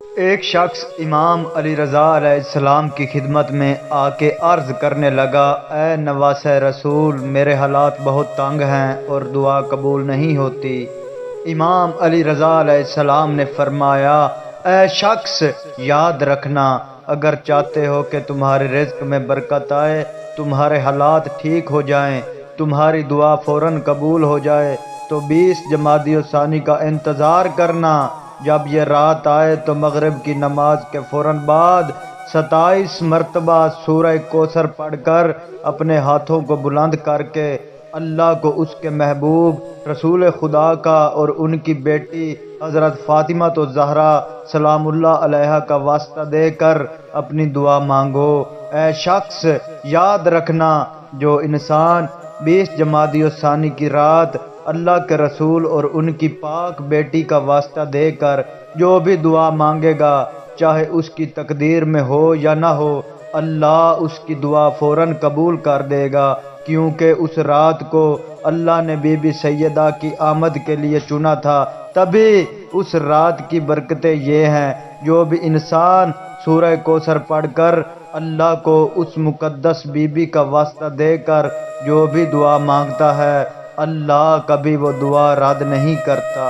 ایک شخص امام علی رضا علیہ السلام کی خدمت میں آ کے عرض کرنے لگا، اے نواسہ رسول، میرے حالات بہت تنگ ہیں اور دعا قبول نہیں ہوتی۔ امام علی رضا علیہ السلام نے فرمایا، اے شخص، یاد رکھنا، اگر چاہتے ہو کہ تمہارے رزق میں برکت آئے، تمہارے حالات ٹھیک ہو جائیں، تمہاری دعا فوراً قبول ہو جائے تو 20 جمادی الثانی کا انتظار کرنا۔ جب یہ رات آئے تو مغرب کی نماز کے فوراً بعد 27 مرتبہ سورہ کوثر پڑھ کر اپنے ہاتھوں کو بلند کر کے اللہ کو اس کے محبوب رسول خدا کا اور ان کی بیٹی حضرت فاطمہ الزہرا سلام اللہ علیہا کا واسطہ دے کر اپنی دعا مانگو۔ اے شخص، یاد رکھنا، جو انسان 20 جمادی الثانی کی رات اللہ کے رسول اور ان کی پاک بیٹی کا واسطہ دے کر جو بھی دعا مانگے گا، چاہے اس کی تقدیر میں ہو یا نہ ہو، اللہ اس کی دعا فوراً قبول کر دے گا، کیونکہ اس رات کو اللہ نے بی بی سیدہ کی آمد کے لیے چنا تھا۔ تبھی اس رات کی برکتیں یہ ہیں، جو بھی انسان سورہ کوثر پڑھ کر اللہ کو اس مقدس بی بی کا واسطہ دے کر جو بھی دعا مانگتا ہے، اللہ کبھی وہ دعا رد نہیں کرتا۔